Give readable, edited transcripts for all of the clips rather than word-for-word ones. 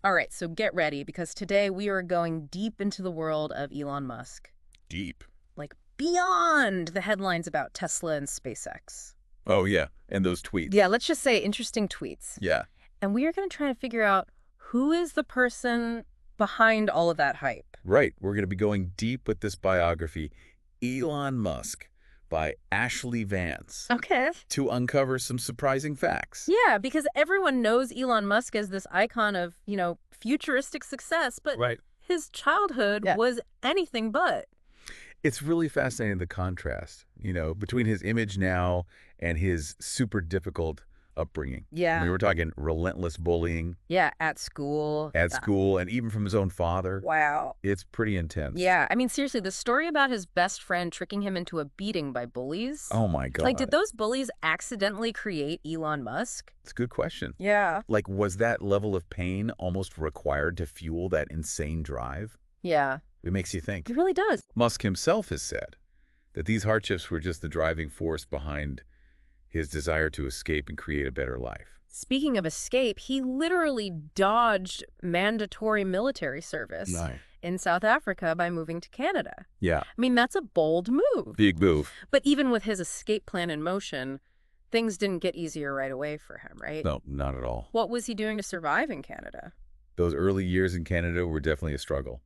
All right, so get ready because today we are going deep into the world of Elon Musk. Deep. Like beyond the headlines about Tesla and SpaceX. Oh, yeah. And those tweets. Yeah, let's just say interesting tweets. Yeah. And we are going to try to figure out who is the person behind all of that hype. Right. We're going to be going deep with this biography, Elon Musk, by Ashley Vance, Okay. to uncover some surprising facts. Yeah, because everyone knows Elon Musk as this icon of, futuristic success, but Right. his childhood was anything but. It's really fascinating, the contrast, between his image now and his super difficult upbringing. Yeah. I mean, we're talking relentless bullying Yeah, at school. at school and even from his own father. Wow. It's pretty intense. Yeah, I mean, seriously, the story about his best friend tricking him into a beating by bullies. Oh, my God. Like, did those bullies accidentally create Elon Musk? It's a good question. Yeah. Like, was that level of pain almost required to fuel that insane drive? Yeah, It makes you think. it really does. Musk himself has said that these hardships were just the driving force behind his desire to escape and create a better life. Speaking of escape, he literally dodged mandatory military service in South Africa by moving to Canada. Yeah. I mean, that's a bold move. Big move. But even with his escape plan in motion, things didn't get easier right away for him, right? No, not at all. What was he doing to survive in Canada? Those early years in Canada were definitely a struggle.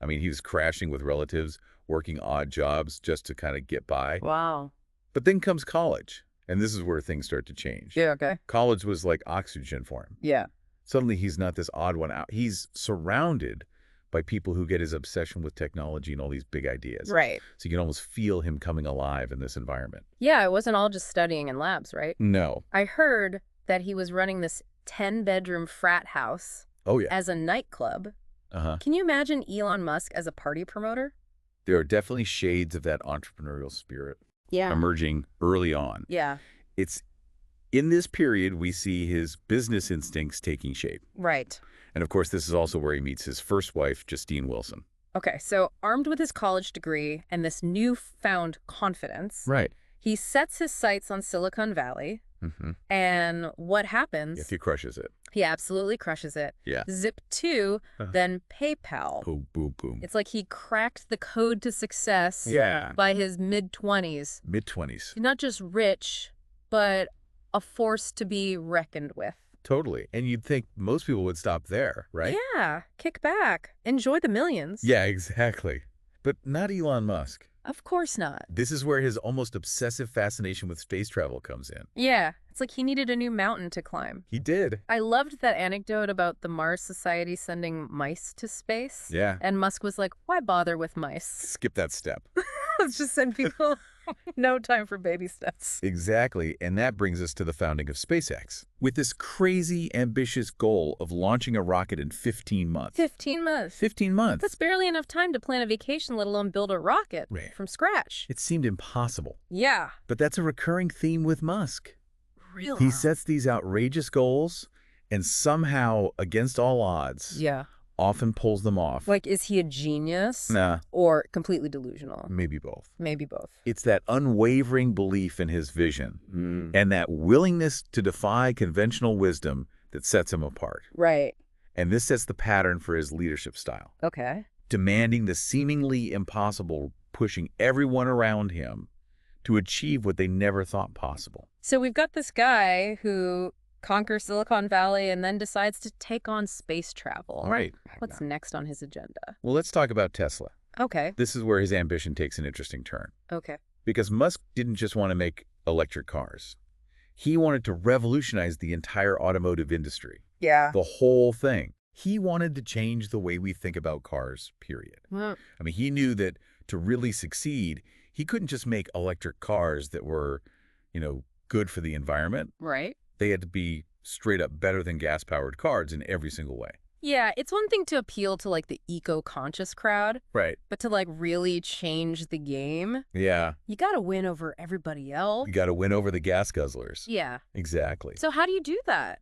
I mean, he was crashing with relatives, working odd jobs just to kind of get by. Wow. But then comes college, and this is where things start to change. Yeah, okay. College was like oxygen for him. Yeah. Suddenly, he's not this odd one out. He's surrounded by people who get his obsession with technology and all these big ideas. Right. So you can almost feel him coming alive in this environment. Yeah, it wasn't all just studying in labs, right? No. I heard that he was running this 10-bedroom frat house Oh, yeah. as a nightclub. Uh-huh. Can you imagine Elon Musk as a party promoter? There are definitely shades of that entrepreneurial spirit Yeah. emerging early on. Yeah. It's in this period we see his business instincts taking shape. Right. And of course, this is also where he meets his first wife, Justine Wilson. Okay, so armed with his college degree and this newfound confidence, Right. he sets his sights on Silicon Valley. Mm-hmm. And what happens? If he crushes it. He absolutely crushes it. Yeah. Zip2, then PayPal. Boom, boom, boom. It's like he cracked the code to success Yeah. by his mid-20s. Mid-20s. Not just rich, but a force to be reckoned with. Totally. And you'd think most people would stop there, right? Yeah, kick back. Enjoy the millions. Yeah, exactly. But not Elon Musk. Of course not. This is where his almost obsessive fascination with space travel comes in. Yeah, it's like he needed a new mountain to climb. He did. I loved that anecdote about the Mars Society sending mice to space. Yeah. And Musk was like, why bother with mice? Skip that step. Let's just send people. No time for baby steps. Exactly. And that brings us to the founding of SpaceX. With this crazy, ambitious goal of launching a rocket in 15 months. 15 months. 15 months. That's barely enough time to plan a vacation, let alone build a rocket Right. from scratch. It seemed impossible. Yeah. But that's a recurring theme with Musk. Really? He sets these outrageous goals and somehow, against all odds, Yeah. often pulls them off. Like, is he a genius? Nah, Or completely delusional? maybe both. Maybe both. It's that unwavering belief in his vision and that willingness to defy conventional wisdom that sets him apart. Right. And this sets the pattern for his leadership style, Okay. demanding the seemingly impossible, pushing everyone around him to achieve what they never thought possible. So we've got this guy who conquers Silicon Valley and then decides to take on space travel. Right. What's next on his agenda? Well, let's talk about Tesla. Okay. This is where his ambition takes an interesting turn. Okay. Because Musk didn't just want to make electric cars. He wanted to revolutionize the entire automotive industry. Yeah. The whole thing. He wanted to change the way we think about cars, period. Well, I mean, he knew that to really succeed, he couldn't just make electric cars that were, good for the environment. right. They had to be straight up better than gas-powered cars in every single way. Yeah, it's one thing to appeal to like the eco-conscious crowd, Right. but to like really change the game, Yeah. you got to win over everybody else. You got to win over the gas guzzlers. Yeah. Exactly. So how do you do that?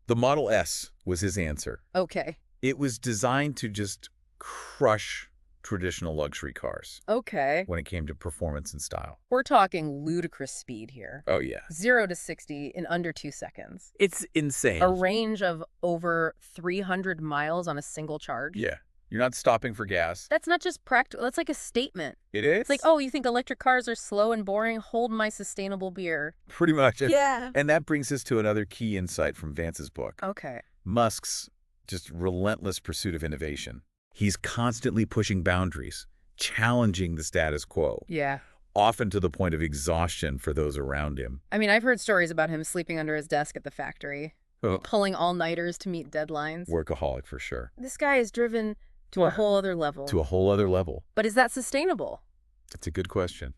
The Model S was his answer. Okay. It was designed to just crush traditional luxury cars. Okay. When it came to performance and style. We're talking ludicrous speed here. Oh, yeah. 0 to 60 in under 2 seconds. It's insane. A range of over 300 miles on a single charge. Yeah. You're not stopping for gas. That's not just practical. That's like a statement. It is? It's like, oh, you think electric cars are slow and boring? Hold my sustainable beer. Pretty much. Yeah. And that brings us to another key insight from Vance's book. Okay. Musk's just relentless pursuit of innovation. He's constantly pushing boundaries, challenging the status quo. Yeah. Often to the point of exhaustion for those around him. I mean, I've heard stories about him sleeping under his desk at the factory, Oh. pulling all-nighters to meet deadlines. Workaholic for sure. This guy is driven to a whole other level. To a whole other level. But is that sustainable? It's a good question.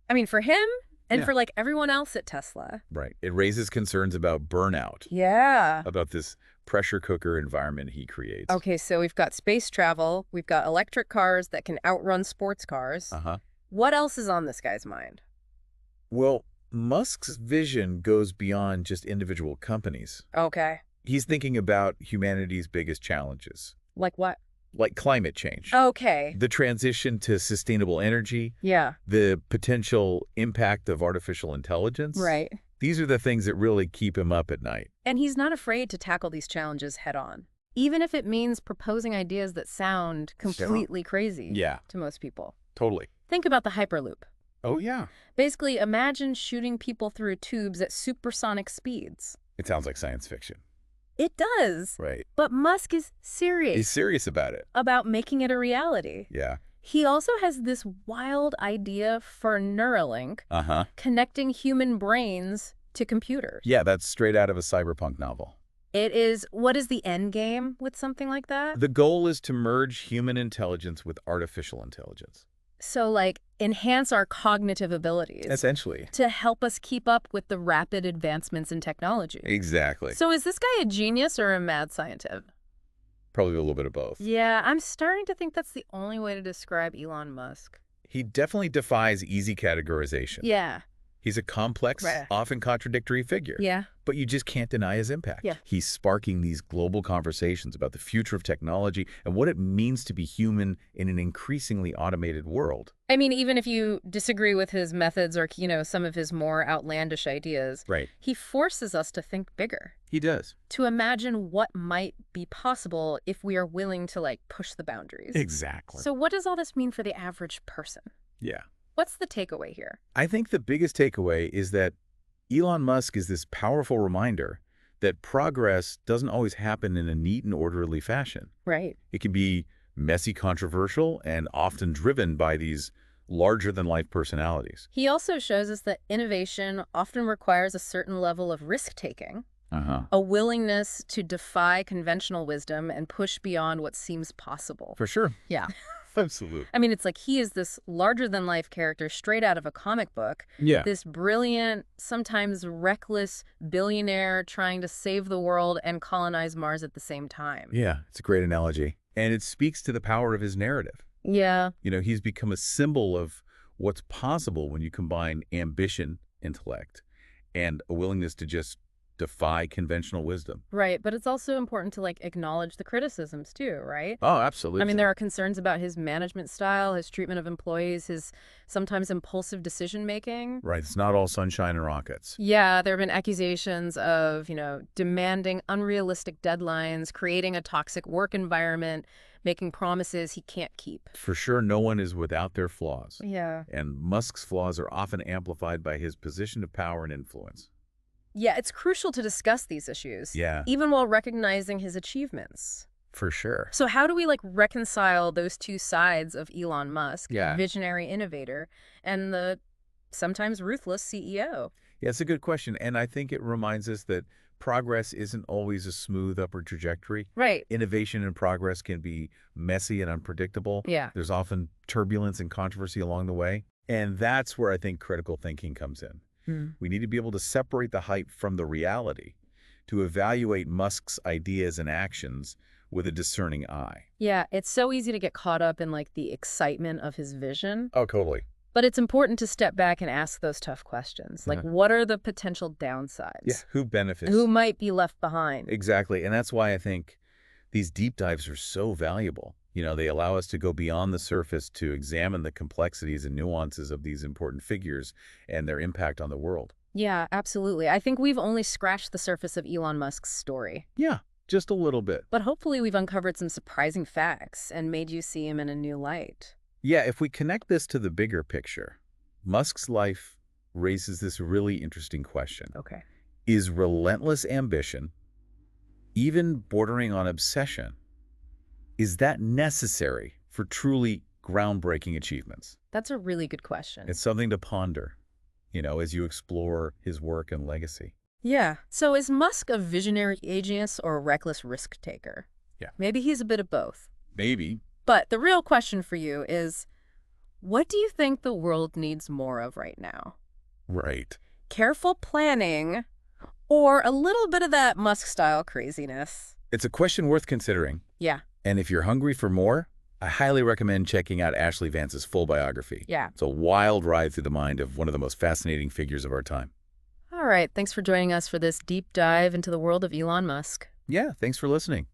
I mean, for him and Yeah. for like everyone else at Tesla. Right. It raises concerns about burnout, Yeah. about this pressure cooker environment he creates. Okay, so we've got space travel. We've got electric cars that can outrun sports cars. Uh-huh. What else is on this guy's mind? Well, Musk's vision goes beyond just individual companies. Okay. He's thinking about humanity's biggest challenges, Like what? like climate change, Okay. the transition to sustainable energy, Yeah. the potential impact of artificial intelligence. Right. These are the things that really keep him up at night. And he's not afraid to tackle these challenges head on, even if it means proposing ideas that sound completely crazy Yeah, to most people. totally. Think about the Hyperloop. Oh, yeah. Basically, imagine shooting people through tubes at supersonic speeds. It sounds like science fiction. It does. Right. But Musk is serious He's serious about it. about making it a reality. Yeah. He also has this wild idea for Neuralink, Uh-huh. connecting human brains to computers. Yeah, that's straight out of a cyberpunk novel. It is, what is the end game with something like that? The goal is to merge human intelligence with artificial intelligence. So, like, enhance our cognitive abilities Essentially. to help us keep up with the rapid advancements in technology. Exactly. So is this guy a genius or a mad scientist? Probably a little bit of both. Yeah, I'm starting to think that's the only way to describe Elon Musk. He definitely defies easy categorization. Yeah. He's a complex, Right. often contradictory figure. Yeah. But you just can't deny his impact. Yeah. He's sparking these global conversations about the future of technology and what it means to be human in an increasingly automated world. I mean, even if you disagree with his methods or, some of his more outlandish ideas, Right. he forces us to think bigger, He does. to imagine what might be possible if we are willing to, like, push the boundaries. Exactly. So what does all this mean for the average person? Yeah. What's the takeaway here? I think the biggest takeaway is that Elon Musk is this powerful reminder that progress doesn't always happen in a neat and orderly fashion. Right. It can be messy, controversial, and often driven by these larger-than-life personalities. He also shows us that innovation often requires a certain level of risk-taking, a willingness to defy conventional wisdom and push beyond what seems possible. For sure. Yeah. Absolutely. I mean, it's like he is this larger-than-life character straight out of a comic book. Yeah. This brilliant, sometimes reckless billionaire trying to save the world and colonize Mars at the same time. Yeah, it's a great analogy. And it speaks to the power of his narrative. Yeah. He's become a symbol of what's possible when you combine ambition, intellect, and a willingness to just defy conventional wisdom. Right, but it's also important to, like, acknowledge the criticisms too, right? Oh, absolutely. I mean, there are concerns about his management style, his treatment of employees, his sometimes impulsive decision-making. Right, it's not all sunshine and rockets. Yeah, there have been accusations of, demanding unrealistic deadlines, creating a toxic work environment, making promises he can't keep. For sure, no one is without their flaws. Yeah. And Musk's flaws are often amplified by his position of power and influence. Yeah, it's crucial to discuss these issues. Yeah. Even while recognizing his achievements. For sure. So how do we, like, reconcile those two sides of Elon Musk, Yeah. visionary innovator, and the sometimes ruthless CEO? Yeah, it's a good question. And I think it reminds us that progress isn't always a smooth upward trajectory. Right. Innovation and progress can be messy and unpredictable. Yeah. There's often turbulence and controversy along the way. And that's where I think critical thinking comes in. We need to be able to separate the hype from the reality, to evaluate Musk's ideas and actions with a discerning eye. Yeah, it's so easy to get caught up in, like, the excitement of his vision. Oh, totally. But it's important to step back and ask those tough questions. Like, what are the potential downsides? Yeah, who benefits? Who might be left behind? Exactly. And that's why I think these deep dives are so valuable. They allow us to go beyond the surface to examine the complexities and nuances of these important figures and their impact on the world. Yeah, absolutely. I think we've only scratched the surface of Elon Musk's story. Yeah, just a little bit. But hopefully we've uncovered some surprising facts and made you see him in a new light. Yeah, if we connect this to the bigger picture, Musk's life raises this really interesting question. Okay. Is relentless ambition, even bordering on obsession, is that necessary for truly groundbreaking achievements? That's a really good question. It's something to ponder, as you explore his work and legacy. Yeah. So is Musk a visionary genius or a reckless risk taker? Yeah. Maybe he's a bit of both. Maybe. But the real question for you is, what do you think the world needs more of right now? Right. Careful planning or a little bit of that Musk-style craziness? It's a question worth considering. Yeah. And if you're hungry for more, I highly recommend checking out Ashley Vance's full biography. Yeah. It's a wild ride through the mind of one of the most fascinating figures of our time. All right. Thanks for joining us for this deep dive into the world of Elon Musk. Yeah, thanks for listening.